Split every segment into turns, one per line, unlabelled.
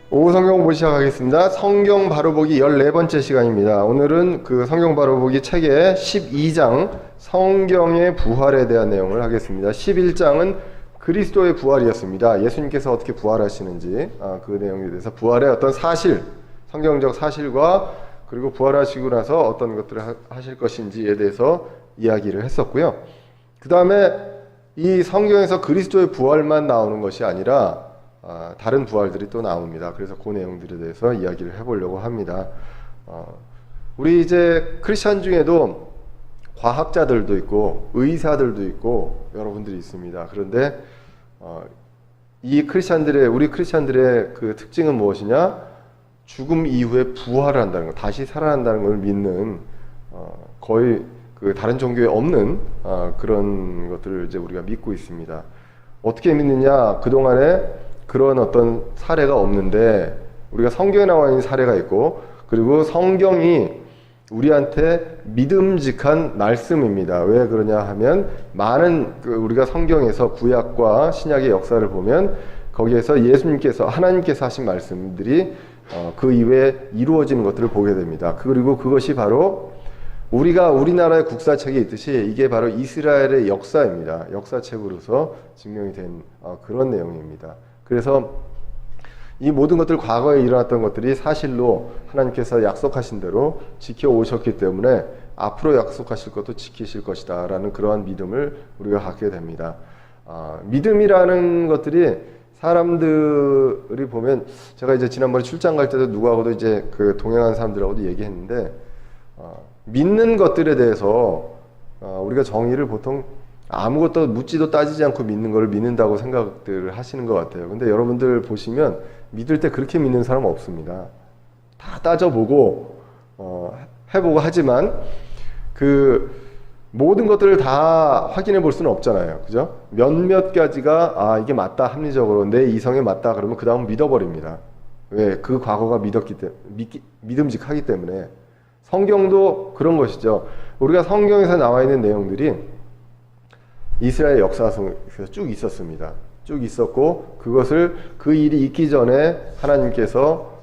오후 성경 보기 시작하겠습니다. 성경 바로보기 14번째 시간입니다. 오늘은 그 성경 바로보기 책의 12장 성경의 부활에 대한 내용을 하겠습니다. 11장은 그리스도의 부활이었습니다. 예수님께서 어떻게 부활하시는지 그 내용에 대해서 부활의 어떤 사실, 성경적 사실과 그리고 부활하시고 나서 어떤 것들을 하실 것인지에 대해서 이야기를 했었고요. 그 다음에 이 성경에서 그리스도의 부활만 나오는 것이 아니라 다른 부활들이 또 나옵니다. 그래서 그 내용들에 대해서 이야기를 해보려고 합니다. 우리 이제 크리스천 중에도 과학자들도 있고 의사들도 있고 여러분들이 있습니다. 그런데 우리 크리스천들의 그 특징은 무엇이냐? 죽음 이후에 부활을 한다는 것, 다시 살아난다는 걸 믿는 거의 그 다른 종교에 없는 그런 것들을 이제 우리가 믿고 있습니다. 어떻게 믿느냐? 그동안에 그런 어떤 사례가 없는데 우리가 성경에 나와 있는 사례가 있고, 그리고 성경이 우리한테 믿음직한 말씀입니다. 왜 그러냐 하면 많은 우리가 성경에서 구약과 신약의 역사를 보면 거기에서 예수님께서 하나님께서 하신 말씀들이 그 이외에 이루어지는 것들을 보게 됩니다. 그리고 그것이 바로 우리나라의 국사책에 있듯이 이게 바로 이스라엘의 역사입니다. 역사책으로서 증명이 된 그런 내용입니다. 그래서 이 모든 것들, 과거에 일어났던 것들이 사실로 하나님께서 약속하신 대로 지켜오셨기 때문에 앞으로 약속하실 것도 지키실 것이다 라는 그러한 믿음을 우리가 갖게 됩니다. 믿음이라는 것들이 사람들이 보면, 제가 이제 지난번에 출장 갈 때도 누구하고도 이제 그 동행한 사람들하고도 얘기했는데, 믿는 것들에 대해서 우리가 정의를 보통 아무것도 묻지도 따지지 않고 믿는 걸 믿는다고 생각들을 하시는 것 같아요. 근데 여러분들 보시면 믿을 때 그렇게 믿는 사람은 없습니다. 다 따져보고 해보고 하지만 그 모든 것들을 다 확인해 볼 수는 없잖아요. 그죠? 몇몇 가지가 이게 맞다, 합리적으로 내 이성에 맞다 그러면 그 다음 믿어버립니다. 왜? 그 과거가 믿음직하기 때문에. 성경도 그런 것이죠. 우리가 성경에서 나와 있는 내용들이 이스라엘 역사 속에서 쭉 있었습니다. 쭉 있었고, 그 일이 있기 전에 하나님께서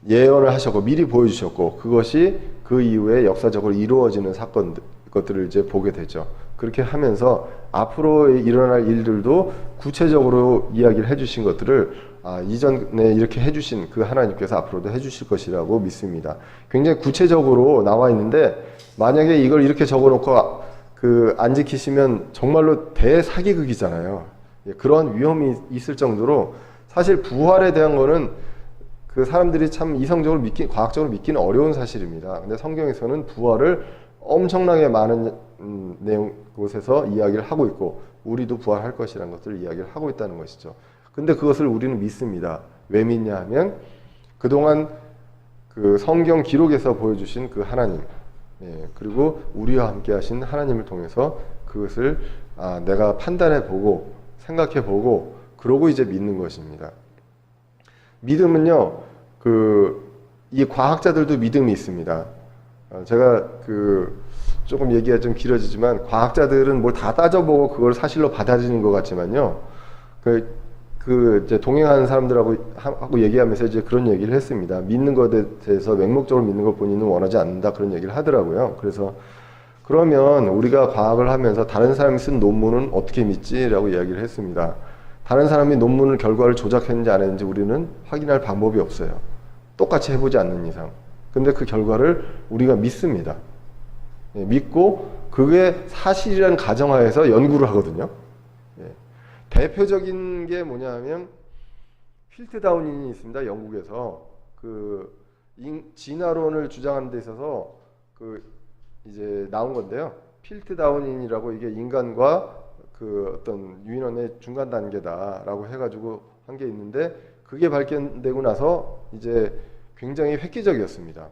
예언을 하셨고 미리 보여주셨고, 그것이 그 이후에 역사적으로 이루어지는 것들을 이제 보게 되죠. 그렇게 하면서 앞으로 일어날 일들도 구체적으로 이야기를 해주신 것들을 이전에 이렇게 해주신 그 하나님께서 앞으로도 해주실 것이라고 믿습니다. 굉장히 구체적으로 나와 있는데, 만약에 이걸 이렇게 적어놓고 안 지키시면 정말로 대사기극이잖아요. 그런 위험이 있을 정도로 사실 부활에 대한 거는 그 사람들이 참 이성적으로 과학적으로 믿기는 어려운 사실입니다. 근데 성경에서는 부활을 엄청나게 많은 곳에서 이야기를 하고 있고, 우리도 부활할 것이라는 것들을 이야기를 하고 있다는 것이죠. 근데 그것을 우리는 믿습니다. 왜 믿냐 하면 그동안 그 성경 기록에서 보여주신 그 하나님, 그리고 우리와 함께 하신 하나님을 통해서 그것을 내가 판단해보고 생각해보고 그러고 이제 믿는 것입니다. 믿음은요, 이 과학자들도 믿음이 있습니다. 제가 조금 얘기가 좀 길어지지만, 과학자들은 뭘 다 따져보고 그걸 사실로 받아들이는 것 같지만요, 이제 동행하는 사람들하고 얘기하면서 이제 그런 얘기를 했습니다. 믿는 것에 대해서 맹목적으로 믿는 것 본인은 원하지 않는다, 그런 얘기를 하더라고요. 그래서 그러면 우리가 과학을 하면서 다른 사람이 쓴 논문은 어떻게 믿지? 라고 이야기를 했습니다. 다른 사람이 논문을 결과를 조작했는지 안 했는지 우리는 확인할 방법이 없어요. 똑같이 해보지 않는 이상. 근데 그 결과를 우리가 믿습니다. 믿고 그게 사실이라는 가정하에서 연구를 하거든요. 대표적인 게 뭐냐 하면 필트다운인이 있습니다. 영국에서 진화론을 주장하는 데 있어서 이제 나온 건데요. 필트다운인이라고, 이게 인간과 어떤 유인원의 중간 단계다라고 해가지고 한 게 있는데, 그게 발견되고 나서 이제 굉장히 획기적이었습니다.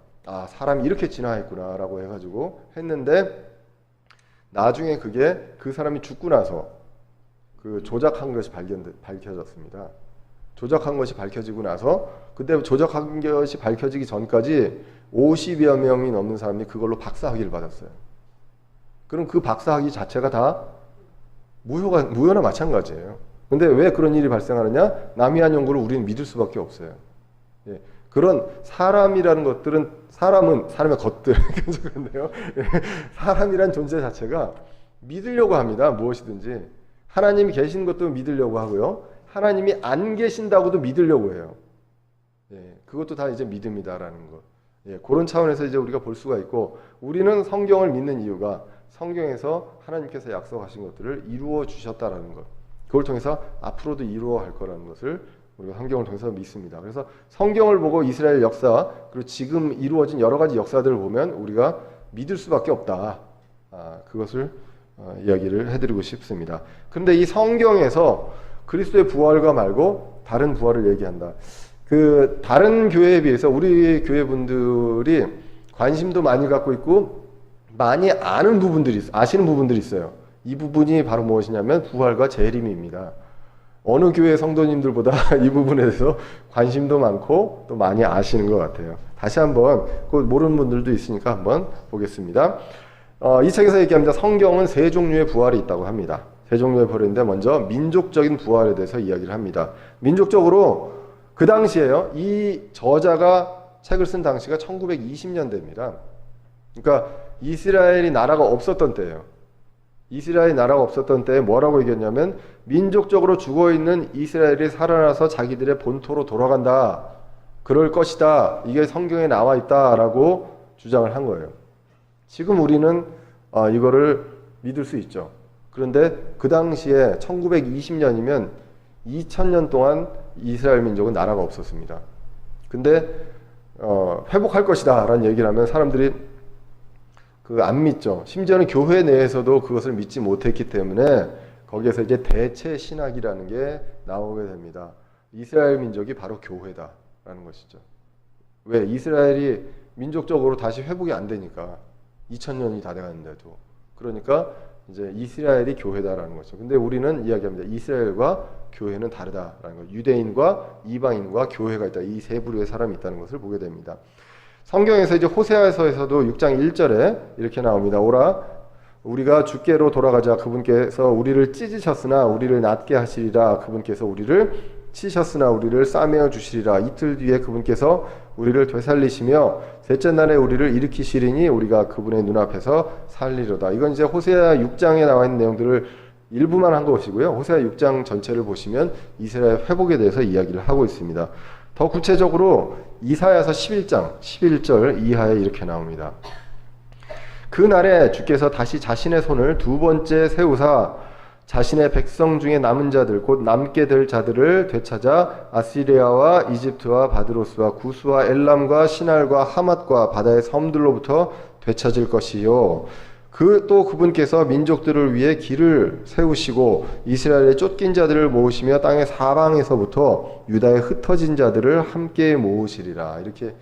사람이 이렇게 진화했구나라고 해가지고 했는데, 나중에 그게 그 사람이 죽고 나서 조작한 것이 밝혀졌습니다. 조작한 것이 밝혀지고 나서, 그때 조작한 것이 밝혀지기 전까지 50여 명이 넘는 사람이 그걸로 박사학위를 받았어요. 그럼 그 박사학위 자체가 다 무효나 마찬가지예요. 근데 왜 그런 일이 발생하느냐? 남이 한 연구를 우리는 믿을 수밖에 없어요. 예, 그런 사람이라는 것들은 사람의 것들 그런데요. 사람이란 존재 자체가 믿으려고 합니다. 무엇이든지 하나님이 계신 것도 믿으려고 하고요. 하나님이 안 계신다고도 믿으려고 해요. 예, 그것도 다 이제 믿음이다라는 것. 예, 그런 차원에서 이제 우리가 볼 수가 있고, 우리는 성경을 믿는 이유가 성경에서 하나님께서 약속하신 것들을 이루어 주셨다라는 것. 그걸 통해서 앞으로도 이루어 갈 거라는 것을 우리가 성경을 통해서 믿습니다. 그래서 성경을 보고 이스라엘 역사, 그리고 지금 이루어진 여러 가지 역사들을 보면 우리가 믿을 수밖에 없다. 그것을 이야기를 해드리고 싶습니다. 그런데 이 성경에서 그리스도의 부활과 말고 다른 부활을 얘기한다. 그 다른 교회에 비해서 우리 교회 분들이 관심도 많이 갖고 있고 많이 아시는 부분들이 있어요. 이 부분이 바로 무엇이냐면 부활과 재림입니다. 어느 교회 성도님들보다 이 부분에 대해서 관심도 많고 또 많이 아시는 것 같아요. 다시 한번 모르는 분들도 있으니까 한번 보겠습니다. 이 책에서 얘기합니다. 성경은 세 종류의 부활이 있다고 합니다. 세 종류의 부활인데 먼저 민족적인 부활에 대해서 이야기를 합니다. 민족적으로 그 당시에요. 이 저자가 책을 쓴 당시가 1920년대입니다. 그러니까 이스라엘이 나라가 없었던 때예요. 이스라엘이 나라가 없었던 때에 뭐라고 얘기했냐면 민족적으로 죽어있는 이스라엘이 살아나서 자기들의 본토로 돌아간다. 그럴 것이다. 이게 성경에 나와 있다라고 주장을 한 거예요. 지금 우리는 이거를 믿을 수 있죠. 그런데 그 당시에 1920년이면 2000년 동안 이스라엘 민족은 나라가 없었습니다. 근데 회복할 것이다 라는 얘기를 하면 사람들이 안 믿죠. 심지어는 교회 내에서도 그것을 믿지 못했기 때문에 거기에서 이제 대체 신학이라는 게 나오게 됩니다. 이스라엘 민족이 바로 교회다라는 것이죠. 왜? 이스라엘이 민족적으로 다시 회복이 안 되니까 2000년이 다 돼가는데도. 그러니까 이제 이스라엘이 교회다라는 거죠. 근데 우리는 이야기합니다. 이스라엘과 교회는 다르다라는 거. 유대인과 이방인과 교회가 있다. 이 세 부류의 사람이 있다는 것을 보게 됩니다. 성경에서 이제 호세아서에서도 6장 1절에 이렇게 나옵니다. 오라 우리가 주께로 돌아가자. 그분께서 우리를 찢으셨으나 우리를 낫게 하시리라. 그분께서 우리를 치셨으나 우리를 싸매어 주시리라. 이틀 뒤에 그분께서 우리를 되살리시며 셋째 날에 우리를 일으키시리니 우리가 그분의 눈앞에서 살리로다. 이건 이제 호세아 6장에 나와 있는 내용들을 일부만 한 것이고요. 호세아 6장 전체를 보시면 이스라엘 회복에 대해서 이야기를 하고 있습니다. 더 구체적으로 이사야서 11장 11절 이하에 이렇게 나옵니다. 그 날에 주께서 다시 자신의 손을 두 번째 세우사 자신의 백성 중에 남은 자들 곧 남게 될 자들을 되찾아 아시리아와 이집트와 바드로스와 구스와 엘람과 시날과 하맛과 바다의 섬들로부터 되찾을 것이요. 또 그분께서 민족들을 위해 길을 세우시고 이스라엘의 쫓긴 자들을 모으시며 땅의 사방에서부터 유다의 흩어진 자들을 함께 모으시리라. 이렇게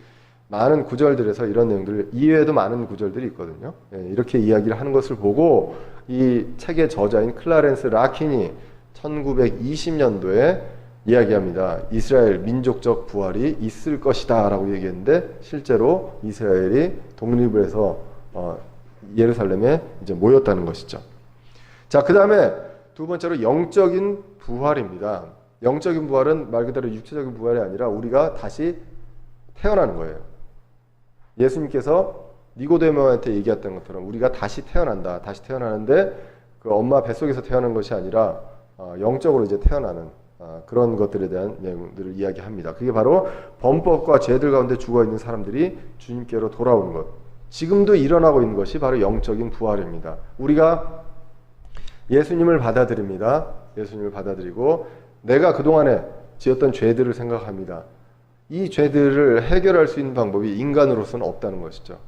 많은 구절들에서 이런 내용들 이외에도 많은 구절들이 있거든요. 이렇게 이야기를 하는 것을 보고 이 책의 저자인 클라렌스 라킨이 1920년도에 이야기합니다. 이스라엘 민족적 부활이 있을 것이다 라고 얘기했는데 실제로 이스라엘이 독립을 해서 예루살렘에 이제 모였다는 것이죠. 자, 그 다음에 두 번째로 영적인 부활입니다. 영적인 부활은 말 그대로 육체적인 부활이 아니라 우리가 다시 태어나는 거예요. 예수님께서 니고데모한테 얘기했던 것처럼 우리가 다시 태어난다. 다시 태어나는데 그 엄마 뱃속에서 태어난 것이 아니라 영적으로 이제 태어나는 그런 것들에 대한 내용들을 이야기합니다. 그게 바로 범법과 죄들 가운데 죽어있는 사람들이 주님께로 돌아오는 것. 지금도 일어나고 있는 것이 바로 영적인 부활입니다. 우리가 예수님을 받아들입니다. 예수님을 받아들이고 내가 그동안에 지었던 죄들을 생각합니다. 이 죄들을 해결할 수 있는 방법이 인간으로서는 없다는 것이죠.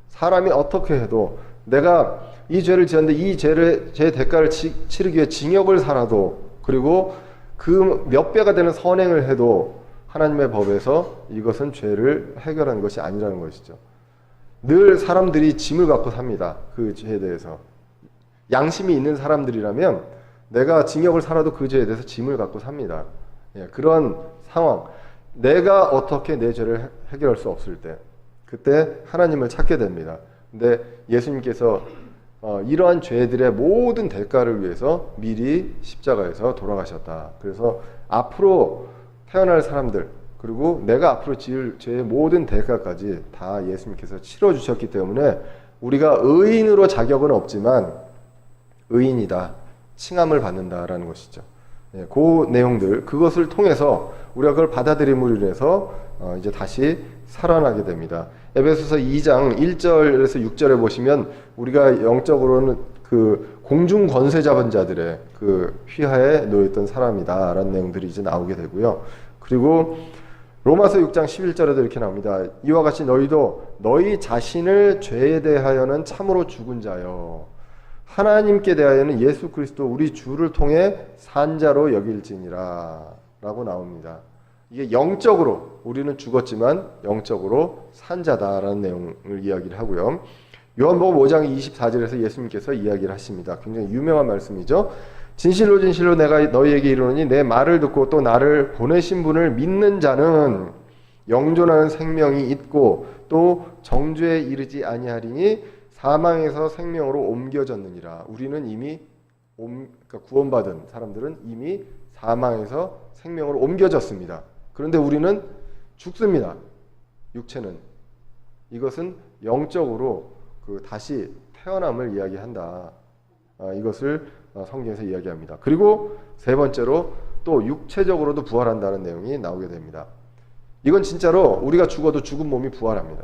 사람이 어떻게 해도 내가 이 죄를 지었는데 이 죄 대가를 치르기 위해 징역을 살아도 그리고 그 몇 배가 되는 선행을 해도 하나님의 법에서 이것은 죄를 해결하는 것이 아니라는 것이죠. 늘 사람들이 짐을 갖고 삽니다. 그 죄에 대해서. 양심이 있는 사람들이라면 내가 징역을 살아도 그 죄에 대해서 짐을 갖고 삽니다. 그런 상황. 내가 어떻게 내 죄를 해결할 수 없을 때 그때 하나님을 찾게 됩니다. 근데 예수님께서 이러한 죄들의 모든 대가를 위해서 미리 십자가에서 돌아가셨다. 그래서 앞으로 태어날 사람들 그리고 내가 앞으로 지을 죄의 모든 대가까지 다 예수님께서 치러주셨기 때문에 우리가 의인으로 자격은 없지만 의인이다, 칭함을 받는다라는 것이죠. 그 내용들, 그것을 통해서 우리가 그걸 받아들임으로 인해서 이제 다시 살아나게 됩니다. 에베소서 2장 1절에서 6절에 보시면 우리가 영적으로는 그 공중 권세 잡은 자들의 그 휘하에 놓였던 사람이다라는 내용들이 이제 나오게 되고요. 그리고 로마서 6장 11절에도 이렇게 나옵니다. 이와 같이 너희도 너희 자신을 죄에 대하여는 참으로 죽은 자여 하나님께 대하여는 예수 그리스도 우리 주를 통해 산 자로 여길지니라 라고 나옵니다. 이게 영적으로 우리는 죽었지만 영적으로 산 자다라는 내용을 이야기를 하고요. 요한복음 5장 24절에서 예수님께서 이야기를 하십니다. 굉장히 유명한 말씀이죠. 진실로 진실로 내가 너희에게 이르노니 내 말을 듣고 또 나를 보내신 분을 믿는 자는 영존하는 생명이 있고 또 정죄에 이르지 아니하리니 사망에서 생명으로 옮겨졌느니라. 우리는 이미 그러니까 구원받은 사람들은 이미 사망에서 생명으로 옮겨졌습니다. 그런데 우리는 죽습니다. 육체는. 이것은 영적으로 그 다시 태어남을 이야기한다. 이것을 성경에서 이야기합니다. 그리고 세 번째로 또 육체적으로도 부활한다는 내용이 나오게 됩니다. 이건 진짜로 우리가 죽어도 죽은 몸이 부활합니다.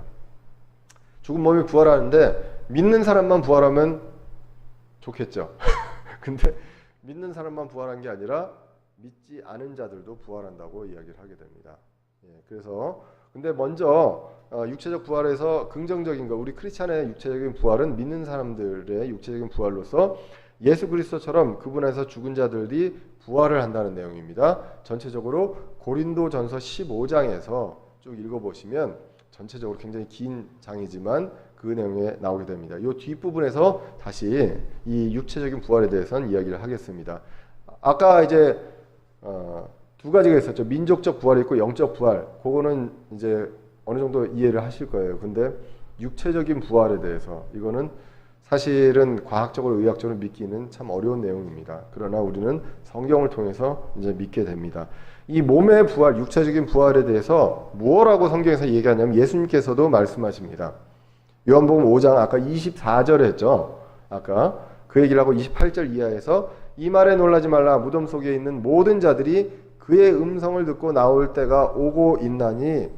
죽은 몸이 부활하는데 믿는 사람만 부활하면 좋겠죠. 근데 믿는 사람만 부활한 게 아니라 믿지 않은 자들도 부활한다고 이야기를 하게 됩니다. 그래서 근데 먼저 육체적 부활에서 긍정적인 거, 우리 크리스찬의 육체적인 부활은 믿는 사람들의 육체적인 부활로서 예수 그리스도처럼 그분에서 죽은 자들이 부활을 한다는 내용입니다. 전체적으로 고린도전서 15장에서 쭉 읽어보시면 전체적으로 굉장히 긴 장이지만 그 내용에 나오게 됩니다. 이 뒷부분에서 다시 이 육체적인 부활에 대해서는 이야기를 하겠습니다. 아까 이제 두 가지가 있었죠. 민족적 부활이 있고 영적 부활. 그거는 이제 어느 정도 이해를 하실 거예요. 근데 육체적인 부활에 대해서 이거는 사실은 과학적으로 의학적으로 믿기는 참 어려운 내용입니다. 그러나 우리는 성경을 통해서 이제 믿게 됩니다. 이 몸의 부활, 육체적인 부활에 대해서 무엇라고 성경에서 얘기하냐면 예수님께서도 말씀하십니다. 요한복음 5장 아까 24절에 했죠. 아까 그 얘기를 하고 28절 이하에서 이 말에 놀라지 말라. 무덤 속에 있는 모든 자들이 그의 음성을 듣고 나올 때가 오고 있나니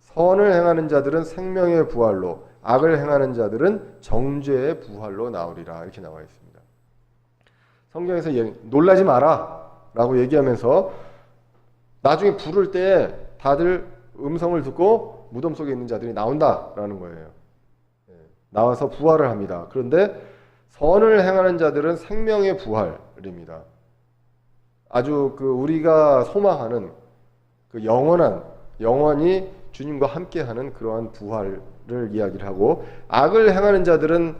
선을 행하는 자들은 생명의 부활로 악을 행하는 자들은 정죄의 부활로 나오리라. 이렇게 나와 있습니다. 성경에서 놀라지 마라 라고 얘기하면서 나중에 부를 때 다들 음성을 듣고 무덤 속에 있는 자들이 나온다라는 거예요. 나와서 부활을 합니다. 그런데 선을 행하는 자들은 생명의 부활입니다. 아주 그 우리가 소망하는 그 영원히 주님과 함께하는 그러한 부활을 이야기를 하고, 악을 행하는 자들은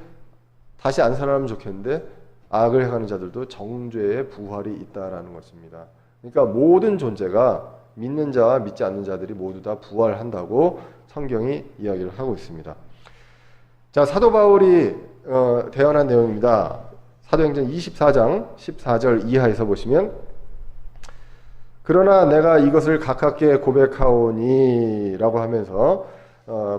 다시 안 살아나면 좋겠는데 악을 행하는 자들도 정죄의 부활이 있다라는 것입니다. 그러니까 모든 존재가 믿는 자와 믿지 않는 자들이 모두 다 부활한다고 성경이 이야기를 하고 있습니다. 자, 사도 바울이 대언한 내용입니다. 사도행전 24장 14절 이하에서 보시면, 그러나 내가 이것을 가깝게 고백하오니 라고 하면서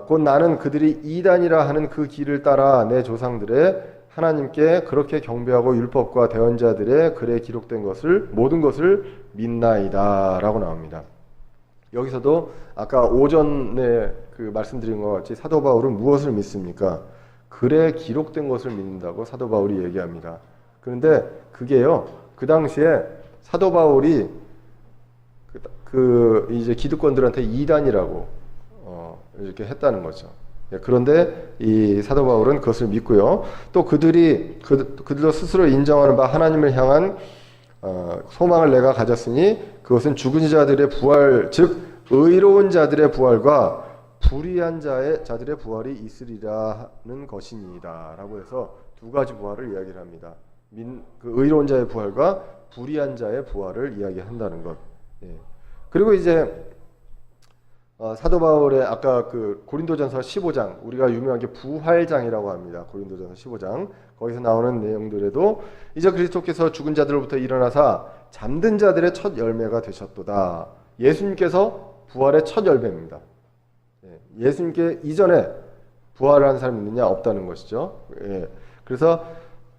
곧 나는 그들이 이단이라 하는 그 길을 따라 내 조상들의 하나님께 그렇게 경배하고 율법과 대언자들의 글에 기록된 것을 모든 것을 믿나이다 라고 나옵니다. 여기서도 아까 오전에 그 말씀드린 것 같이 사도 바울은 무엇을 믿습니까? 글에 기록된 것을 믿는다고 사도 바울이 얘기합니다. 그런데 그게요, 그 당시에 사도 바울이 이제 기득권들한테 이단이라고 이렇게 했다는 거죠. 그런데 이 사도 바울은 그것을 믿고요. 또 그들도 스스로 인정하는 바 하나님을 향한 소망을 내가 가졌으니 그것은 죽은 자들의 부활, 즉 의로운 자들의 부활과 불의한 자들의 부활이 있으리라는 것이니이다 라고 해서 두 가지 부활을 이야기를 합니다. 그 의로운 자의 부활과 불의한 자의 부활을 이야기한다는 것. 그리고 이제 사도 바울의 아까 그 고린도전서 15장, 우리가 유명하게 부활장이라고 합니다. 고린도전서 15장 거기서 나오는 내용들에도 이제 그리스도께서 죽은 자들로부터 일어나사 잠든 자들의 첫 열매가 되셨도다. 예수님께서 부활의 첫 열매입니다. 예수님께 이전에 부활한 사람이 있느냐? 없다는 것이죠. 그래서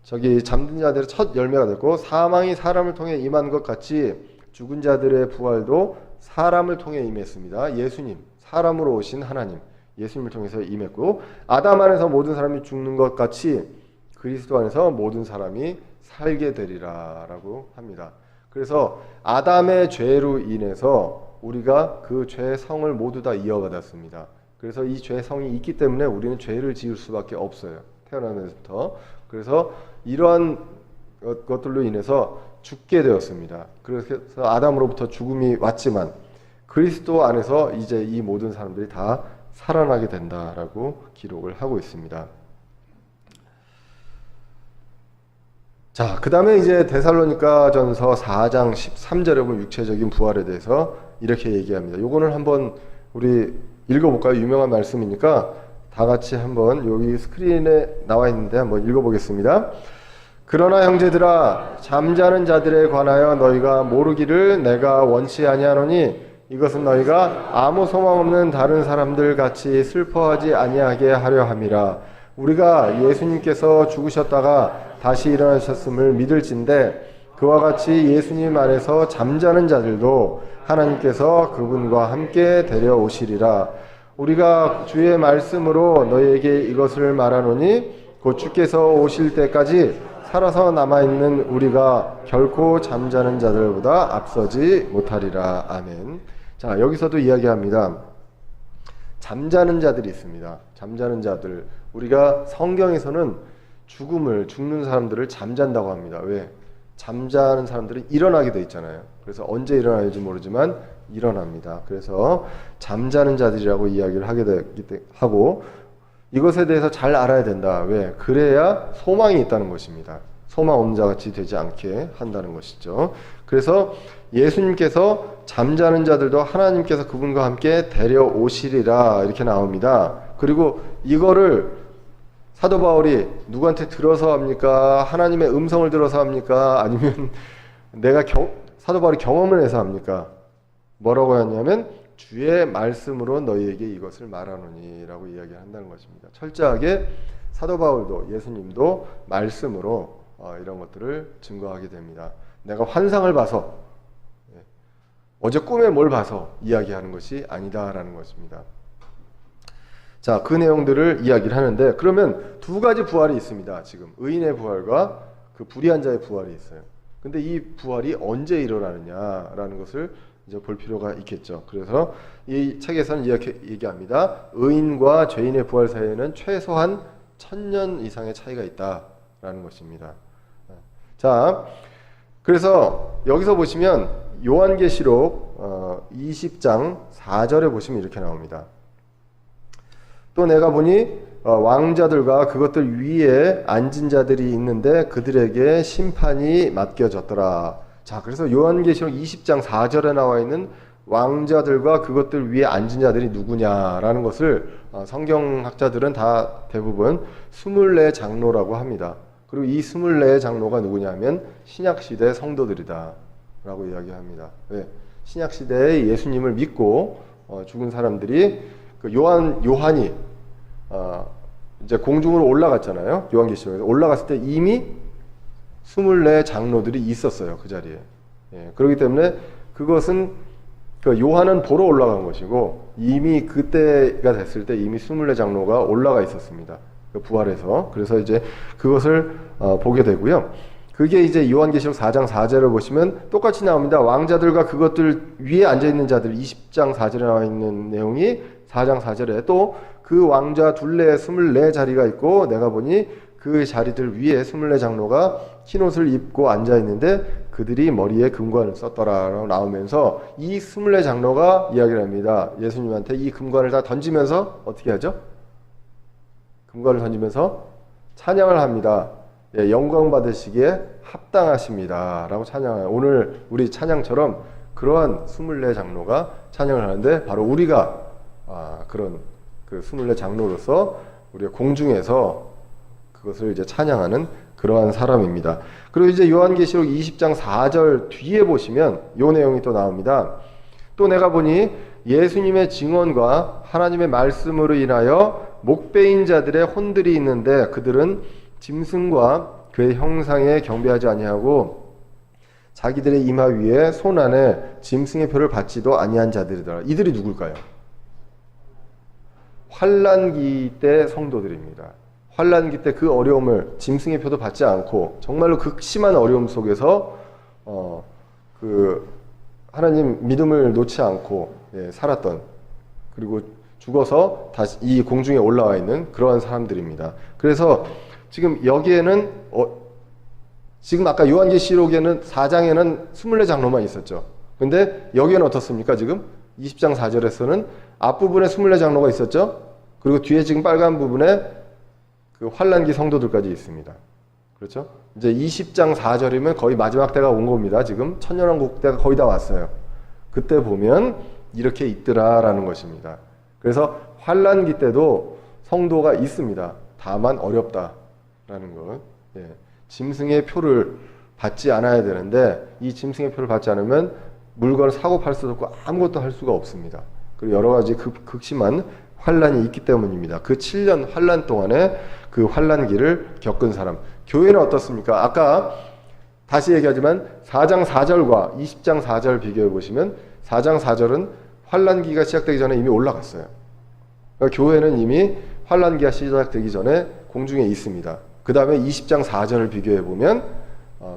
저기 잠든 자들의 첫 열매가 됐고, 사망이 사람을 통해 임한 것 같이 죽은 자들의 부활도 사람을 통해 임했습니다. 예수님, 사람으로 오신 하나님, 예수님을 통해서 임했고, 아담 안에서 모든 사람이 죽는 것 같이 그리스도 안에서 모든 사람이 살게 되리라 라고 합니다. 그래서 아담의 죄로 인해서 우리가 그 죄의 성을 모두 다 이어받았습니다. 그래서 이 죄의 성이 있기 때문에 우리는 죄를 지을 수밖에 없어요. 태어나면서부터. 그래서 이러한 것들로 인해서 죽게 되었습니다. 그래서 아담으로부터 죽음이 왔지만 그리스도 안에서 이제 이 모든 사람들이 다 살아나게 된다라고 기록을 하고 있습니다. 자, 그 다음에 이제 데살로니가전서 4장 13절에 보면 육체적인 부활에 대해서 이렇게 얘기합니다. 요거는 한번 우리 읽어볼까요? 유명한 말씀이니까 다 같이 한번 여기 스크린에 나와 있는데 한번 읽어보겠습니다. 그러나 형제들아, 잠자는 자들에 관하여 너희가 모르기를 내가 원치 아니하노니 이것은 너희가 아무 소망 없는 다른 사람들 같이 슬퍼하지 아니하게 하려 함이라. 우리가 예수님께서 죽으셨다가 다시 일어나셨음을 믿을진대 그와 같이 예수님 안에서 잠자는 자들도 하나님께서 그분과 함께 데려오시리라. 우리가 주의 말씀으로 너희에게 이것을 말하노니 곧 주께서 오실 때까지 살아서 남아있는 우리가 결코 잠자는 자들보다 앞서지 못하리라. 아멘. 자, 여기서도 이야기합니다. 잠자는 자들이 있습니다. 잠자는 자들. 우리가 성경에서는 죽는 사람들을 잠잔다고 합니다. 왜? 잠자는 사람들은 일어나게 돼 있잖아요. 그래서 언제 일어날지 모르지만 일어납니다. 그래서 잠자는 자들이라고 이야기를 하고 이것에 대해서 잘 알아야 된다. 왜? 그래야 소망이 있다는 것입니다. 소망 없는 자같이 되지 않게 한다는 것이죠. 그래서 예수님께서 잠자는 자들도 하나님께서 그분과 함께 데려오시리라 이렇게 나옵니다. 그리고 이거를 사도 바울이 누구한테 들어서 합니까? 하나님의 음성을 들어서 합니까? 아니면 사도 바울이 경험을 해서 합니까? 뭐라고 하냐면 주의 말씀으로 너희에게 이것을 말하노니 라고 이야기한다는 것입니다. 철저하게 사도 바울도 예수님도 말씀으로 이런 것들을 증거하게 됩니다. 내가 환상을 봐서 어제 꿈에 뭘 봐서 이야기하는 것이 아니다라는 것입니다. 자, 그 내용들을 이야기를 하는데 그러면 두 가지 부활이 있습니다. 지금 의인의 부활과 그 불의한 자의 부활이 있어요. 근데 이 부활이 언제 일어나느냐라는 것을 이제 볼 필요가 있겠죠. 그래서 이 책에서는 이렇게 얘기합니다. 의인과 죄인의 부활 사이에는 최소한 1000년 이상의 차이가 있다라는 것입니다. 자, 그래서 여기서 보시면 요한계시록 20장 4절에 보시면 이렇게 나옵니다. 또 내가 보니 왕자들과 그것들 위에 앉은 자들이 있는데 그들에게 심판이 맡겨졌더라. 자, 그래서 요한계시록 20장 4절에 나와 있는 왕자들과 그것들 위에 앉은 자들이 누구냐라는 것을 성경학자들은 다 대부분 24 장로라고 합니다. 그리고 이 24 장로가 누구냐면 신약시대 성도들이다 라고 이야기합니다. 왜? 신약시대에 예수님을 믿고 죽은 사람들이 그 요한이 이제 공중으로 올라갔잖아요. 요한계시록에서 올라갔을 때 이미 24 장로들이 있었어요. 그 자리에. 그렇기 때문에 그것은 그 요한은 보러 올라간 것이고 이미 그때가 됐을 때 이미 24 장로가 올라가 있었습니다. 그 부활해서. 그래서 이제 그것을 보게 되고요. 그게 이제 요한계시록 4장 4절을 보시면 똑같이 나옵니다. 왕자들과 그것들 위에 앉아있는 자들 20장 4절에 나와 있는 내용이 4장 4절에 또 그 왕자 둘레에 24 자리가 있고 내가 보니 그 자리들 위에 24 장로가 흰옷을 입고 앉아있는데 그들이 머리에 금관을 썼더라라고 나오면서 이 24 장로가 이야기를 합니다. 예수님한테 이 금관을 다 던지면서 어떻게 하죠? 금관을 던지면서 찬양을 합니다. 영광 받으시기에 합당하십니다 라고 찬양해요. 오늘 우리 찬양처럼 그러한 24 장로가 찬양을 하는데 바로 우리가 그런 그 24 장로로서 우리가 공중에서 그것을 이제 찬양하는 그러한 사람입니다. 그리고 이제 요한계시록 20장 4절 뒤에 보시면 요 내용이 또 나옵니다. 또 내가 보니 예수님의 증언과 하나님의 말씀으로 인하여 목배인 자들의 혼들이 있는데 그들은 짐승과 그의 형상에 경배하지 아니하고 자기들의 이마 위에 손 안에 짐승의 표를 받지도 아니한 자들이더라. 이들이 누굴까요? 환난기 때 성도들입니다. 환난기 때 그 어려움을 짐승의 표도 받지 않고 정말로 극심한 어려움 속에서 하나님 믿음을 놓지 않고 살았던, 그리고 죽어서 다시 이 공중에 올라와 있는 그러한 사람들입니다. 그래서 지금 여기에는 지금 아까 요한계시록에는 4장에는 24장로만 있었죠. 근데 여기에는 어떻습니까? 지금 20장 4절에서는 앞부분에 24장로가 있었죠. 그리고 뒤에 지금 빨간 부분에 그 환난기 성도들까지 있습니다. 그렇죠? 이제 20장 4절이면 거의 마지막 때가 온 겁니다. 지금 천년왕국 때가 거의 다 왔어요. 그때 보면 이렇게 있더라라는 것입니다. 그래서 환난기 때도 성도가 있습니다. 다만 어렵다라는 것. 짐승의 표를 받지 않아야 되는데 이 짐승의 표를 받지 않으면 물건을 사고 팔 수도 없고 아무것도 할 수가 없습니다. 그리고 여러 가지 극심한 환난이 있기 때문입니다. 그 7년 환난 동안에 그 환난기를 겪은 사람. 교회는 어떻습니까? 아까 다시 얘기하지만 4장 4절과 20장 4절 비교해 보시면 4장 4절은 환난기가 시작되기 전에 이미 올라갔어요. 그러니까 교회는 이미 환난기가 시작되기 전에 공중에 있습니다. 그 다음에 20장 4절을 비교해 보면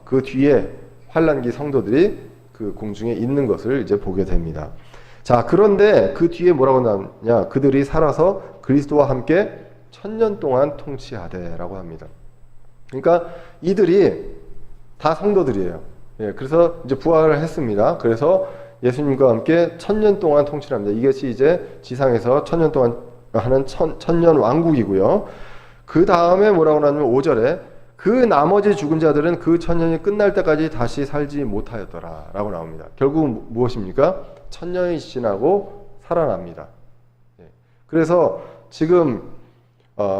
그 뒤에 환난기 성도들이 그 공중에 있는 것을 이제 보게 됩니다. 자, 그런데 그 뒤에 뭐라고 나오냐? 그들이 살아서 그리스도와 함께 1000년 동안 통치하되라고 합니다. 그러니까 이들이 다 성도들이에요. 그래서 이제 부활을 했습니다. 그래서 예수님과 함께 1000년 동안 통치합니다. 이것이 이제 지상에서 1000년 동안 하는 천년 왕국이고요. 그 다음에 뭐라고 나오냐면 5절에 그 나머지 죽은 자들은 그 1000년이 끝날 때까지 다시 살지 못하였더라 라고 나옵니다. 결국은 무엇입니까? 1000년이 지나고 살아납니다. 그래서 지금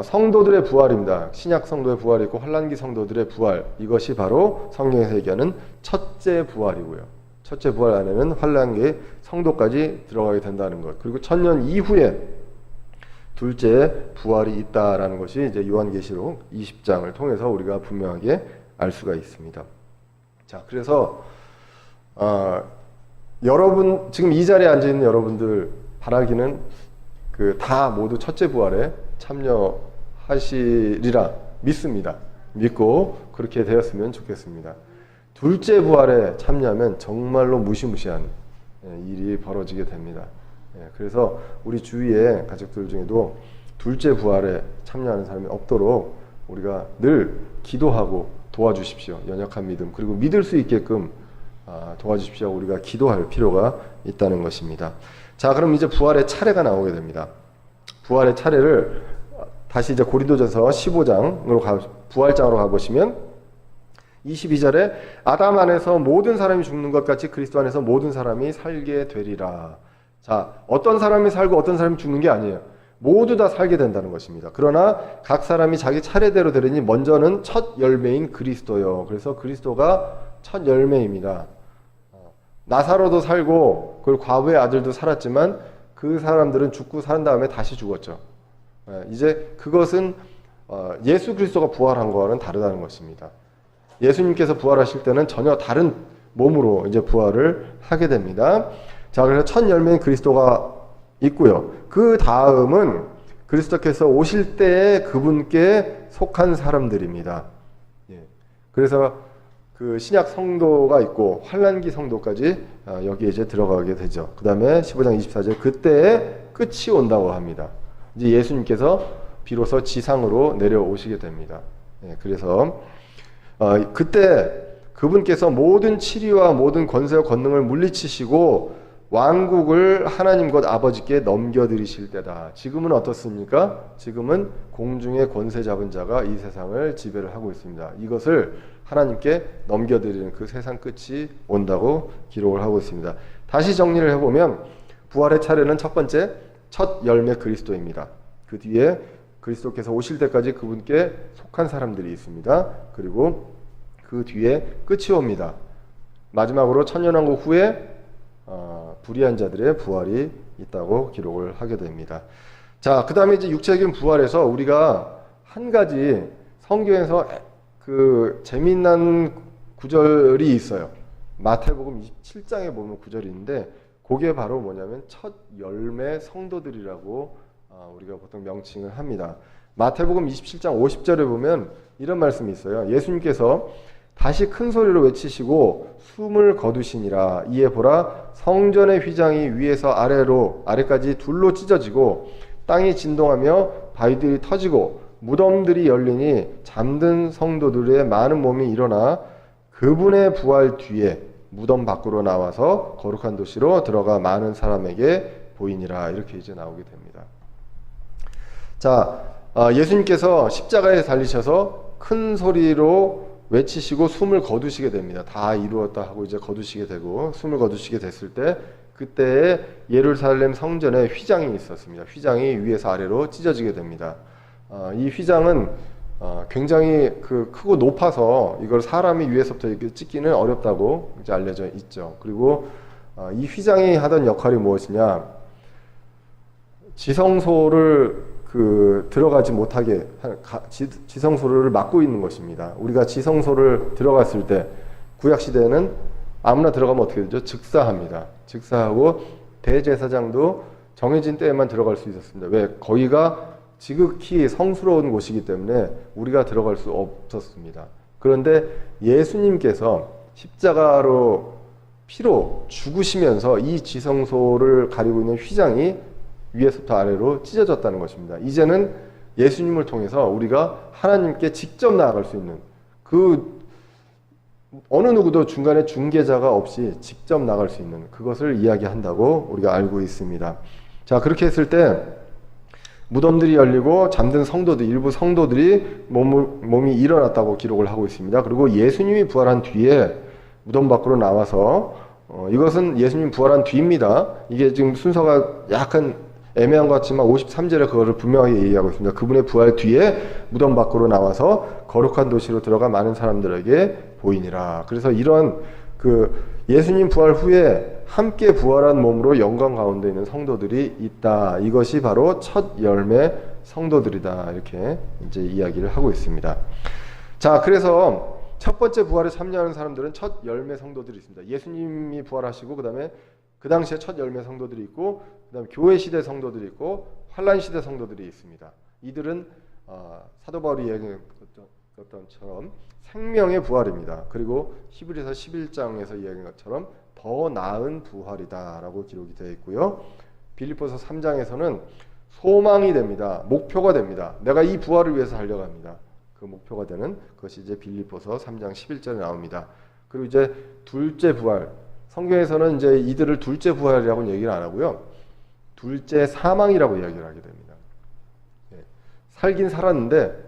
성도들의 부활입니다. 신약 성도의 부활이 있고 환난기 성도들의 부활, 이것이 바로 성경에서 얘기하는 첫째 부활이고요. 첫째 부활 안에는 환난기 성도까지 들어가게 된다는 것. 그리고 1000년 이후에 둘째 부활이 있다라는 것이 이제 요한계시록 20장을 통해서 우리가 분명하게 알 수가 있습니다. 자, 그래서 여러분 지금 이 자리에 앉아 있는 여러분들 바라기는 다 모두 첫째 부활에 참여하시리라 믿습니다. 믿고 그렇게 되었으면 좋겠습니다. 둘째 부활에 참여하면 정말로 무시무시한 일이 벌어지게 됩니다. 그래서 우리 주위의 가족들 중에도 둘째 부활에 참여하는 사람이 없도록 우리가 늘 기도하고 도와주십시오. 연약한 믿음, 그리고 믿을 수 있게끔 도와주십시오. 우리가 기도할 필요가 있다는 것입니다. 자, 그럼 이제 부활의 차례가 나오게 됩니다. 부활의 차례를 다시 이제 고린도전서 15장으로 부활장으로 가보시면 22절에 아담 안에서 모든 사람이 죽는 것 같이 그리스도 안에서 모든 사람이 살게 되리라. 자, 어떤 사람이 살고 어떤 사람이 죽는 게 아니에요. 모두 다 살게 된다는 것입니다. 그러나 각 사람이 자기 차례대로 되리니 먼저는 첫 열매인 그리스도요. 그래서 그리스도가 첫 열매입니다. 나사로도 살고 그리고 과부의 아들도 살았지만 그 사람들은 죽고 산 다음에 다시 죽었죠. 이제 그것은 예수 그리스도가 부활한 거와는 다르다는 것입니다. 예수님께서 부활하실 때는 전혀 다른 몸으로 이제 부활을 하게 됩니다. 자, 그래서 첫 열매인 그리스도가 있고요. 그 다음은 그리스도께서 오실 때에 그분께 속한 사람들입니다. 그래서 그 신약 성도가 있고 환난기 성도까지 여기에 이제 들어가게 되죠. 그 다음에 15장 24절 그때에 끝이 온다고 합니다. 이제 예수님께서 비로소 지상으로 내려오시게 됩니다. 그래서 그때 그분께서 모든 치리와 모든 권세와 권능을 물리치시고 왕국을 하나님 곧 아버지께 넘겨드리실 때다. 지금은 어떻습니까? 지금은 공중의 권세 잡은 자가 이 세상을 지배를 하고 있습니다. 이것을 하나님께 넘겨드리는 그 세상 끝이 온다고 기록을 하고 있습니다. 다시 정리를 해보면 부활의 차례는 첫 번째 첫 열매 그리스도입니다. 그 뒤에 그리스도께서 오실 때까지 그분께 속한 사람들이 있습니다. 그리고 그 뒤에 끝이 옵니다. 마지막으로 천년왕국 후에 불의한 자들의 부활이 있다고 기록을 하게 됩니다. 자, 그 다음에 이제 육체적인 부활에서 우리가 한 가지 성경에서 그 재미난 구절이 있어요. 마태복음 27장에 보면 구절이 있는데 그게 바로 뭐냐면 첫 열매 성도들이라고 우리가 보통 명칭을 합니다. 마태복음 27장 50절에 보면 이런 말씀이 있어요. 예수님께서 다시 큰 소리로 외치시고 숨을 거두시니라. 이에 보라, 성전의 휘장이 위에서 아래까지 둘로 찢어지고 땅이 진동하며 바위들이 터지고 무덤들이 열리니 잠든 성도들의 많은 몸이 일어나 그분의 부활 뒤에 무덤 밖으로 나와서 거룩한 도시로 들어가 많은 사람에게 보이니라. 이렇게 이제 나오게 됩니다. 자, 예수님께서 십자가에 달리셔서 큰 소리로 외치시고 숨을 거두시게 됩니다. 다 이루었다 하고 이제 거두시게 되고 숨을 거두시게 됐을 때 그때에 예루살렘 성전에 휘장이 있었습니다. 휘장이 위에서 아래로 찢어지게 됩니다. 이 휘장은 굉장히 크고 높아서 이걸 사람이 위에서부터 이렇게 찍기는 어렵다고 이제 알려져 있죠. 그리고 이 휘장이 하던 역할이 무엇이냐? 지성소를 들어가지 못하게 지성소를 막고 있는 것입니다. 우리가 지성소를 들어갔을 때 구약 시대에는 아무나 들어가면 어떻게 되죠? 즉사합니다. 즉사하고 대제사장도 정해진 때에만 들어갈 수 있었습니다. 왜? 거기가 지극히 성스러운 곳이기 때문에 우리가 들어갈 수 없었습니다. 그런데 예수님께서 십자가로 피로 죽으시면서 이 지성소를 가리고 있는 휘장이 위에서부터 아래로 찢어졌다는 것입니다. 이제는 예수님을 통해서 우리가 하나님께 직접 나아갈 수 있는 어느 누구도 중간에 중개자가 없이 직접 나갈 수 있는 그것을 이야기한다고 우리가 알고 있습니다. 자, 그렇게 했을 때 무덤들이 열리고 잠든 성도들, 일부 성도들이 몸이 일어났다고 기록을 하고 있습니다. 그리고 예수님이 부활한 뒤에 무덤 밖으로 나와서 이것은 예수님 부활한 뒤입니다. 이게 지금 순서가 약간 애매한 것 같지만 53절에 그거를 분명하게 얘기하고 있습니다. 그분의 부활 뒤에 무덤 밖으로 나와서 거룩한 도시로 들어가 많은 사람들에게 보이니라. 그래서 이런 예수님 부활 후에 함께 부활한 몸으로 영광 가운데 있는 성도들이 있다. 이것이 바로 첫 열매 성도들이다. 이렇게 이제 이야기를 하고 있습니다. 자, 그래서 첫 번째 부활에 참여하는 사람들은 첫 열매 성도들이 있습니다. 예수님이 부활하시고 그다음에 그 당시에 첫 열매 성도들이 있고 그다음에 교회 시대 성도들이 있고 환란 시대 성도들이 있습니다. 이들은 사도 바울이 얘기했던 것처럼 생명의 부활입니다. 그리고 히브리서 11장에서 이야기한 것처럼 더 나은 부활이다라고 기록이 되어 있고요. 빌립보서 3장에서는 소망이 됩니다. 목표가 됩니다. 내가 이 부활을 위해서 달려갑니다. 그 목표가 되는 것이 이제 빌립보서 3장 11절에 나옵니다. 그리고 이제 둘째 부활, 성경에서는 이제 이들을 둘째 부활이라고는 얘기를 안 하고요. 둘째 사망이라고 이야기를 하게 됩니다. 살긴 살았는데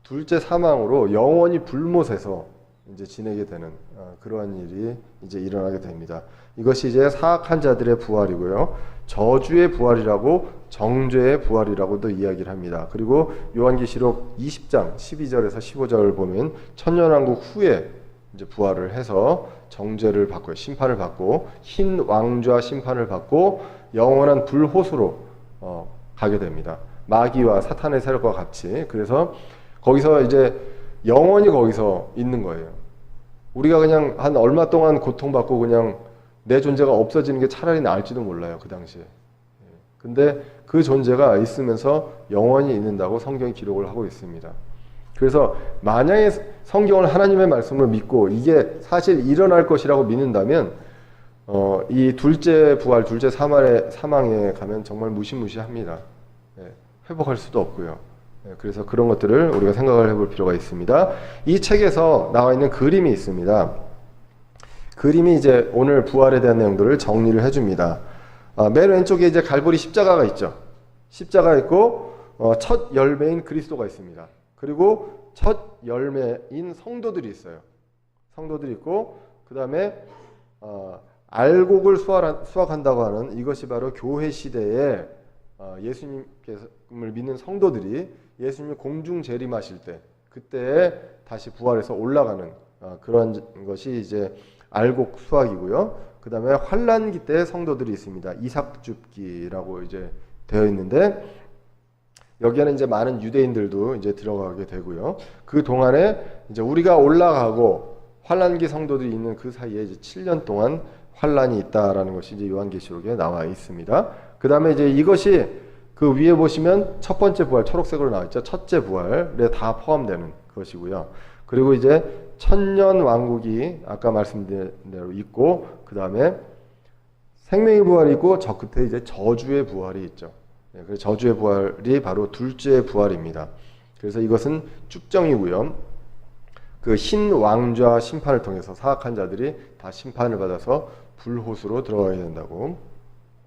둘째 사망으로 영원히 불못에서 이제 지내게 되는 그러한 일이 이제 일어나게 됩니다. 이것이 이제 사악한 자들의 부활이고요. 저주의 부활이라고 정죄의 부활이라고도 이야기를 합니다. 그리고 요한계시록 20장 12절에서 15절을 보면 천년왕국 후에 이제 부활을 해서 정죄를 받고 심판을 받고 흰 왕좌 심판을 받고 영원한 불호수로 가게 됩니다. 마귀와 사탄의 세력과 같이. 그래서 거기서 이제 영원히 거기서 있는 거예요. 우리가 그냥 한 얼마 동안 고통받고 그냥 내 존재가 없어지는 게 차라리 나을지도 몰라요. 그 당시에. 근데 그 존재가 있으면서 영원히 있는다고 성경이 기록을 하고 있습니다. 그래서 만약에 성경을 하나님의 말씀을 믿고 이게 사실 일어날 것이라고 믿는다면 이 둘째 부활, 둘째 사망에 가면 정말 무시무시합니다. 회복할 수도 없고요. 그래서 그런 것들을 우리가 생각을 해볼 필요가 있습니다. 이 책에서 나와 있는 그림이 있습니다. 그림이 이제 오늘 부활에 대한 내용들을 정리를 해줍니다. 맨 왼쪽에 이제 갈보리 십자가가 있죠. 십자가 있고 첫 열매인 그리스도가 있습니다. 그리고 첫 열매인 성도들이 있어요. 성도들이 있고 그 다음에 알곡을 수확한다고 하는 이것이 바로 교회 시대에 예수님을 믿는 성도들이 예수님 공중 재림하실 때 그때 다시 부활해서 올라가는 그런 것이 이제 알곡 수확이고요. 그 다음에 환란기 때 성도들이 있습니다. 이삭줍기라고 이제 되어 있는데 여기에는 이제 많은 유대인들도 이제 들어가게 되고요. 그 동안에 이제 우리가 올라가고 환란기 성도들이 있는 그 사이에 이제 7년 동안 환란이 있다라는 것이 이제 요한계시록에 나와 있습니다. 그 다음에 이제 이것이 그 위에 보시면 첫 번째 부활 초록색으로 나와 있죠. 첫째 부활에 다 포함되는 것이고요. 그리고 이제 천년 왕국이 아까 말씀드린 대로 있고 그 다음에 생명의 부활이 있고 저 끝에 이제 저주의 부활이 있죠. 그래서 저주의 부활이 바로 둘째 부활입니다. 그래서 이것은 축정이고요. 그 흰 왕좌 심판을 통해서 사악한 자들이 다 심판을 받아서 불호수로 들어가야 된다고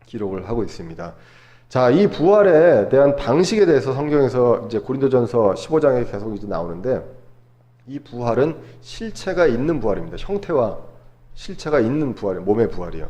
기록을 하고 있습니다. 자, 이 부활에 대한 방식에 대해서 성경에서 이제 고린도전서 15장에 계속 이제 나오는데 이 부활은 실체가 있는 부활입니다. 형태와 실체가 있는 부활이에요. 몸의 부활이요.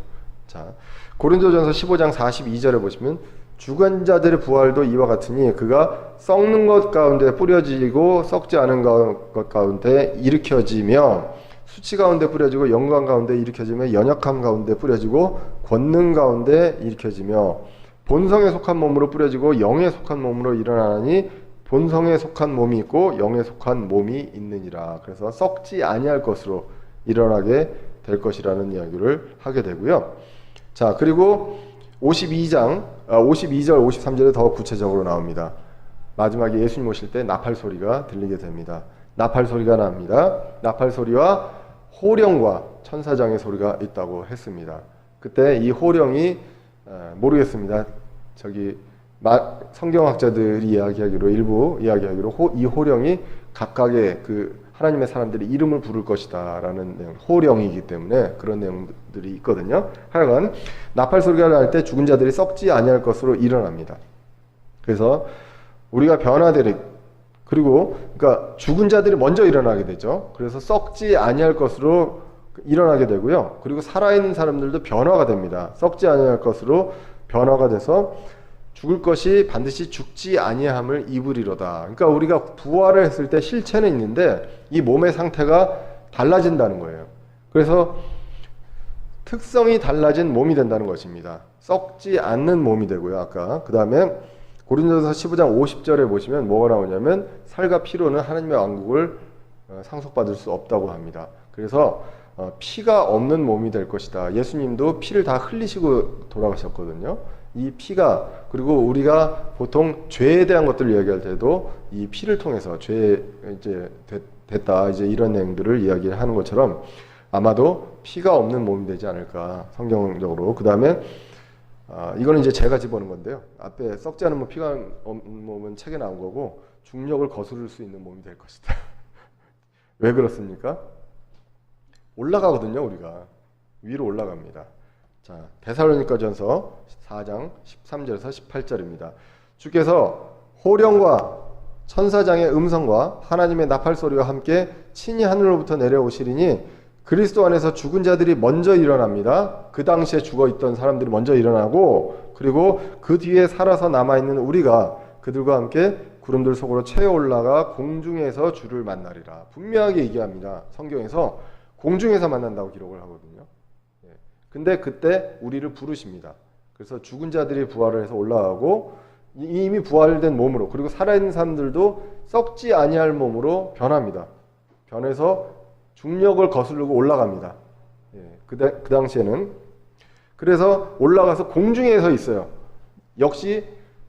자, 고린도전서 15장 42절에 보시면 죽은 자들의 부활도 이와 같으니 그가 썩는 것 가운데 뿌려지고 썩지 않은 것 가운데 일으켜지며 수치 가운데 뿌려지고 영광 가운데 일으켜지며 연약함 가운데 뿌려지고 권능 가운데 일으켜지며 본성에 속한 몸으로 뿌려지고 영에 속한 몸으로 일어나니 본성에 속한 몸이 있고 영에 속한 몸이 있느니라. 그래서 썩지 아니할 것으로 일어나게 될 것이라는 이야기를 하게 되고요. 자, 그리고 52절, 53절에 더 구체적으로 나옵니다. 마지막에 예수님 오실 때 나팔 소리가 들리게 됩니다. 나팔 소리가 납니다. 나팔 소리와 호령과 천사장의 소리가 있다고 했습니다. 그때 이 호령이 모르겠습니다. 저기 성경학자들이 이야기하기로 일부 이야기하기로 이 호령이 각각의 그 하나님의 사람들이 이름을 부를 것이다라는 내용, 호령이기 때문에 그런 내용들이 있거든요. 하여간 나팔 소리가 날 때 죽은 자들이 썩지 아니할 것으로 일어납니다. 그래서 우리가 변화되리 그리고 그러니까 죽은 자들이 먼저 일어나게 되죠. 그래서 썩지 아니할 것으로 일어나게 되고요. 그리고 살아있는 사람들도 변화가 됩니다. 썩지 아니할 것으로 변화가 돼서 죽을 것이 반드시 죽지 아니함을 입으리로다. 그러니까 우리가 부활을 했을 때 실체는 있는데 이 몸의 상태가 달라진다는 거예요. 그래서 특성이 달라진 몸이 된다는 것입니다. 썩지 않는 몸이 되고요. 아까 그 다음에 고린도서 15장 50절에 보시면 뭐가 나오냐면 살과 피로는 하나님의 왕국을 상속받을 수 없다고 합니다. 그래서 피가 없는 몸이 될 것이다. 예수님도 피를 다 흘리시고 돌아가셨거든요. 이 피가 그리고 우리가 보통 죄에 대한 것들을 이야기할 때도 이 피를 통해서 죄 이제 됐다 이제 이런 내용들을 이야기하는 것처럼 아마도 피가 없는 몸이 되지 않을까 성경적으로. 그 다음에 이거는 이제 제가 집어넣은 건데요. 앞에 썩지 않은 몸 피가 없는 몸은 책에 나온 거고 중력을 거스를 수 있는 몸이 될 것이다. 왜 그렇습니까? 올라가거든요. 우리가 위로 올라갑니다. 자, 데살로니가전서 4장 13절에서 18절입니다. 주께서 호령과 천사장의 음성과 하나님의 나팔 소리와 함께 친히 하늘로부터 내려오시리니 그리스도 안에서 죽은 자들이 먼저 일어납니다. 그 당시에 죽어있던 사람들이 먼저 일어나고 그리고 그 뒤에 살아서 남아있는 우리가 그들과 함께 구름들 속으로 채어 올라가 공중에서 주를 만나리라. 분명하게 얘기합니다. 성경에서 공중에서 만난다고 기록을 하거든요. 근데 그때 우리를 부르십니다. 그래서 죽은 자들이 부활을 해서 올라가고 이미 부활된 몸으로 그리고 살아있는 사람들도 썩지 아니할 몸으로 변합니다. 변해서 중력을 거스르고 올라갑니다. 그 당시에는 그래서 올라가서 공중에 서 있어요. 역시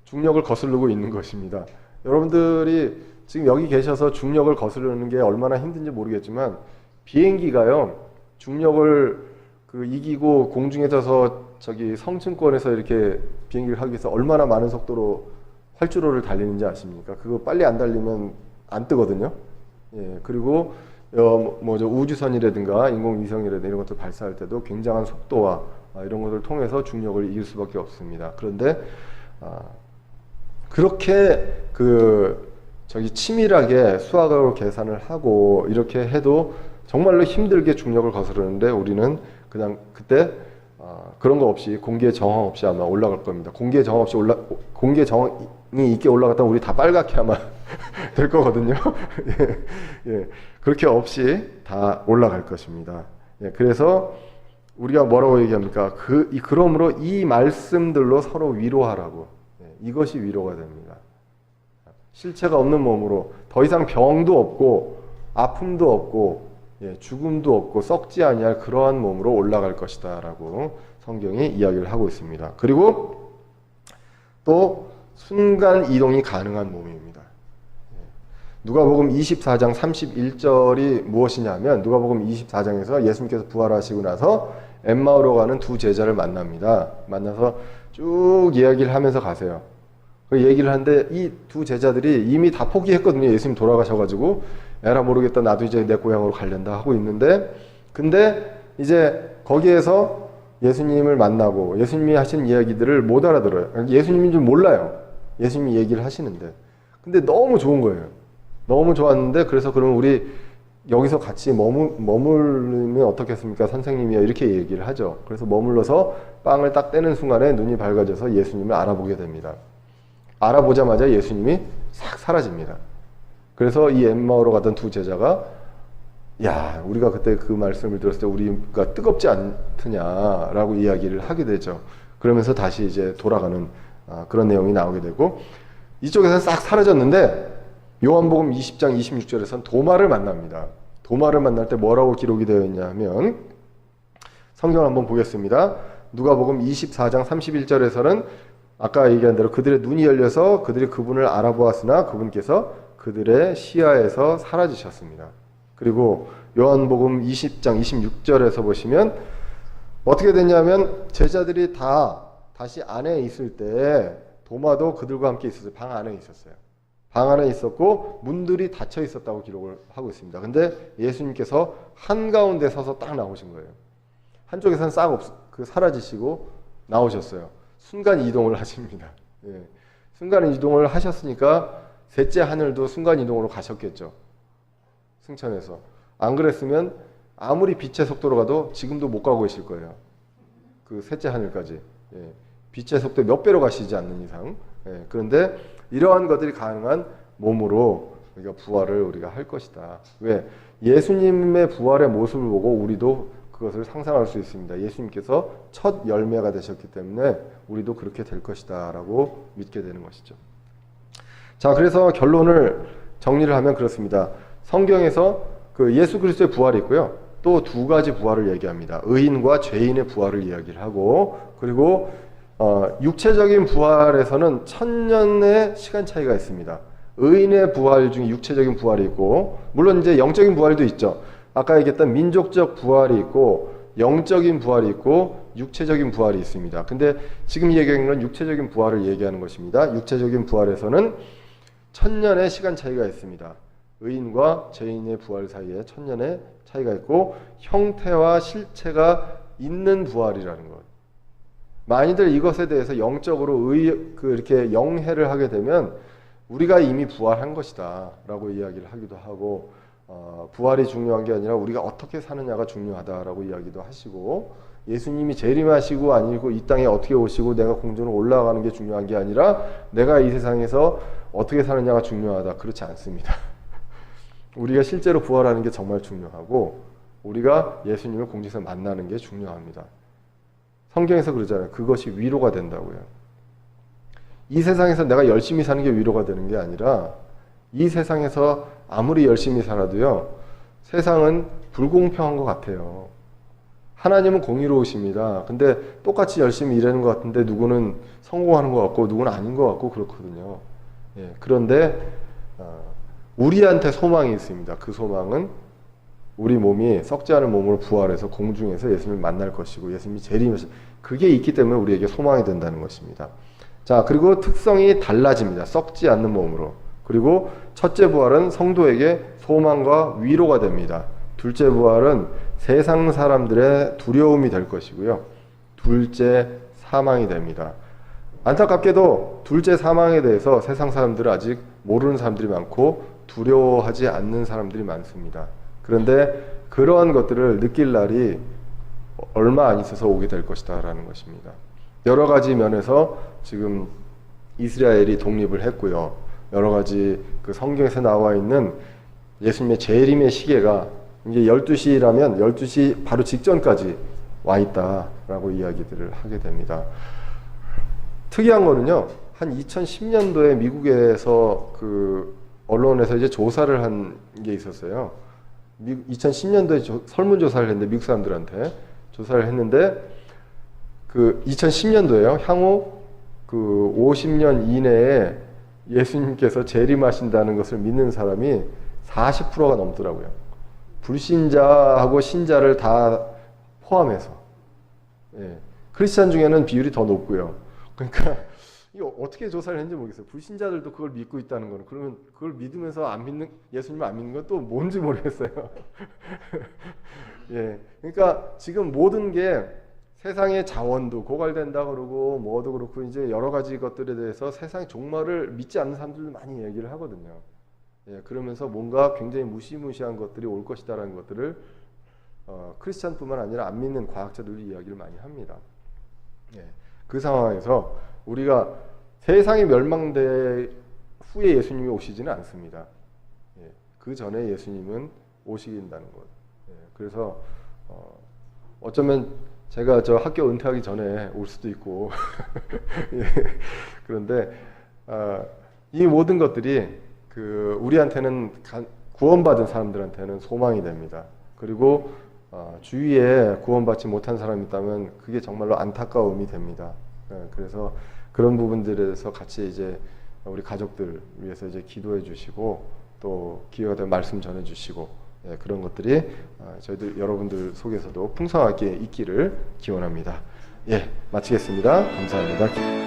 중력을 거스르고 있는 것입니다. 여러분들이 지금 여기 계셔서 중력을 거스르는 게 얼마나 힘든지 모르겠지만 비행기가요 중력을 이기고 공중에 서서 저기 성층권에서 이렇게 비행기를 하기 위해서 얼마나 많은 속도로 활주로를 달리는지 아십니까? 그거 빨리 안 달리면 안 뜨거든요. 그리고 우주선이라든가 인공위성이라든가 이런 것들 발사할 때도 굉장한 속도와 이런 것을 통해서 중력을 이길 수밖에 없습니다. 그런데 그렇게 치밀하게 수학으로 계산을 하고 이렇게 해도 정말로 힘들게 중력을 거스르는데 우리는 그냥 그때 그런 거 없이 공기의 저항 없이 아마 올라갈 겁니다. 공기의 저항이 있게 올라갔다면 우리 다 빨갛게 아마 될 거거든요. 그렇게 없이 다 올라갈 것입니다. 그래서 우리가 뭐라고 얘기합니까? 그러므로 이 말씀들로 서로 위로하라고. 이것이 위로가 됩니다. 실체가 없는 몸으로 더 이상 병도 없고 아픔도 없고 죽음도 없고 썩지 아니할 그러한 몸으로 올라갈 것이다 라고 성경이 이야기를 하고 있습니다. 그리고 또 순간 이동이 가능한 몸입니다. 누가복음 24장 31절이 무엇이냐면 누가복음 24장에서 예수님께서 부활하시고 나서 엠마오로 가는 두 제자를 만납니다. 만나서 쭉 이야기를 하면서 가세요. 그 얘기를 하는데 이 두 제자들이 이미 다 포기했거든요. 예수님 돌아가셔가지고 에라 모르겠다 나도 이제 내 고향으로 가련다 하고 있는데 근데 이제 거기에서 예수님을 만나고 예수님이 하신 이야기들을 못 알아들어요. 예수님인 줄 몰라요. 예수님이 얘기를 하시는데 근데 너무 좋은 거예요. 너무 좋았는데 그래서 그러면 우리 여기서 같이 머물면 어떻겠습니까? 선생님이요. 이렇게 얘기를 하죠. 그래서 머물러서 빵을 딱 떼는 순간에 눈이 밝아져서 예수님을 알아보게 됩니다. 알아보자마자 예수님이 싹 사라집니다. 그래서 이 엠마오로 가던 두 제자가 야 우리가 그때 그 말씀을 들었을 때 우리가 뜨겁지 않더냐라고 이야기를 하게 되죠. 그러면서 다시 이제 돌아가는 그런 내용이 나오게 되고 이쪽에서는 싹 사라졌는데 요한복음 20장 26절에서는 도마를 만납니다. 도마를 만날 때 뭐라고 기록이 되어 있냐면 성경을 한번 보겠습니다. 누가복음 24장 31절에서는 아까 얘기한 대로 그들의 눈이 열려서 그들이 그분을 알아보았으나 그분께서 그들의 시야에서 사라지셨습니다. 그리고 요한복음 20장 26절에서 보시면 어떻게 됐냐면 제자들이 다시 안에 있을 때 도마도 그들과 함께 있었어요. 방 안에 있었어요. 방 안에 있었고 문들이 닫혀 있었다고 기록을 하고 있습니다. 근데 예수님께서 한가운데 서서 딱 나오신 거예요. 한쪽에서는 사라지시고 나오셨어요. 순간 이동을 하십니다. 순간 이동을 하셨으니까 셋째 하늘도 순간 이동으로 가셨겠죠. 승천해서. 안 그랬으면 아무리 빛의 속도로 가도 지금도 못 가고 계실 거예요. 그 셋째 하늘까지. 빛의 속도 몇 배로 가시지 않는 이상. 그런데 이러한 것들이 가능한 몸으로 우리가 부활을 우리가 할 것이다. 왜? 예수님의 부활의 모습을 보고 우리도 그것을 상상할 수 있습니다. 예수님께서 첫 열매가 되셨기 때문에 우리도 그렇게 될 것이다 라고 믿게 되는 것이죠. 자, 그래서 결론을 정리를 하면 그렇습니다. 성경에서 그 예수 그리스도의 부활이 있고요. 또 두 가지 부활을 얘기합니다. 의인과 죄인의 부활을 이야기를 하고 그리고 육체적인 부활에서는 1000년의 시간 차이가 있습니다. 의인의 부활 중에 육체적인 부활이 있고 물론 이제 영적인 부활도 있죠. 아까 얘기했던 민족적 부활이 있고 영적인 부활이 있고 육체적인 부활이 있습니다. 근데 지금 얘기하는 건 육체적인 부활을 얘기하는 것입니다. 육체적인 부활에서는 1000년의 시간 차이가 있습니다. 의인과 죄인의 부활 사이에 1000년의 차이가 있고 형태와 실체가 있는 부활이라는 것. 많이들 이것에 대해서 영적으로 이렇게 영해를 하게 되면 우리가 이미 부활한 것이다 라고 이야기를 하기도 하고 부활이 중요한 게 아니라 우리가 어떻게 사느냐가 중요하다라고 이야기도 하시고 예수님이 재림하시고 아니고 이 땅에 어떻게 오시고 내가 공중으로 올라가는 게 중요한 게 아니라 내가 이 세상에서 어떻게 사느냐가 중요하다. 그렇지 않습니다. 우리가 실제로 부활하는 게 정말 중요하고 우리가 예수님을 공중에서 만나는 게 중요합니다. 성경에서 그러잖아요. 그것이 위로가 된다고요. 이 세상에서 내가 열심히 사는 게 위로가 되는 게 아니라 이 세상에서 아무리 열심히 살아도요. 세상은 불공평한 것 같아요. 하나님은 공의로우십니다. 근데 똑같이 열심히 일하는 것 같은데 누구는 성공하는 것 같고 누구는 아닌 것 같고 그렇거든요. 그런데 우리한테 소망이 있습니다. 그 소망은 우리 몸이 썩지 않은 몸으로 부활해서 공중에서 예수님을 만날 것이고 예수님이 재림하시 그게 있기 때문에 우리에게 소망이 된다는 것입니다. 자, 그리고 특성이 달라집니다. 썩지 않는 몸으로. 그리고 첫째 부활은 성도에게 소망과 위로가 됩니다. 둘째 부활은 세상 사람들의 두려움이 될 것이고요. 둘째 사망이 됩니다. 안타깝게도 둘째 사망에 대해서 세상 사람들은 아직 모르는 사람들이 많고 두려워하지 않는 사람들이 많습니다. 그런데 그러한 것들을 느낄 날이 얼마 안 있어서 오게 될 것이다 라는 것입니다. 여러 가지 면에서 지금 이스라엘이 독립을 했고요. 여러 가지 그 성경에서 나와 있는 예수님의 재림의 시계가 이제 12시라면 12시 바로 직전까지 와 있다라고 이야기들을 하게 됩니다. 특이한 거는요, 한 2010년도에 미국에서 그 언론에서 이제 조사를 한 게 있었어요. 2010년도에 설문조사를 했는데, 미국 사람들한테 조사를 했는데, 그 2010년도에요. 향후 그 50년 이내에 예수님께서 재림하신다는 것을 믿는 사람이 40%가 넘더라고요. 불신자하고 신자를 다 포함해서. 예. 크리스찬 중에는 비율이 더 높고요. 그러니까 이거 어떻게 조사를 했는지 모르겠어요. 불신자들도 그걸 믿고 있다는 거는, 그러면 그걸 믿으면서 안 믿는, 예수님을 안 믿는 건 또 뭔지 모르겠어요. 예. 그러니까 지금 모든 게 세상의 자원도 고갈된다 그러고 뭐도 그렇고 이제 여러 가지 것들에 대해서 세상의 종말을 믿지 않는 사람들도 많이 얘기를 하거든요. 예, 그러면서 뭔가 굉장히 무시무시한 것들이 올 것이다라는 것들을 크리스찬뿐만 아니라 안 믿는 과학자들도 이야기를 많이 합니다. 예, 그 상황에서 우리가 세상이 멸망될 후에 예수님이 오시지는 않습니다. 예, 그 전에 예수님은 오시긴다는 것. 예, 그래서 어쩌면 제가 저 학교 은퇴하기 전에 올 수도 있고 예, 그런데 이 모든 것들이 그 우리한테는 구원받은 사람들한테는 소망이 됩니다. 그리고 주위에 구원받지 못한 사람이 있다면 그게 정말로 안타까움이 됩니다. 예, 그래서 그런 부분들에 대해서 같이 이제 우리 가족들 위해서 이제 기도해 주시고 또 기회가 되면 말씀 전해 주시고, 예, 그런 것들이 저희들 여러분들 속에서도 풍성하게 있기를 기원합니다. 예, 마치겠습니다. 감사합니다.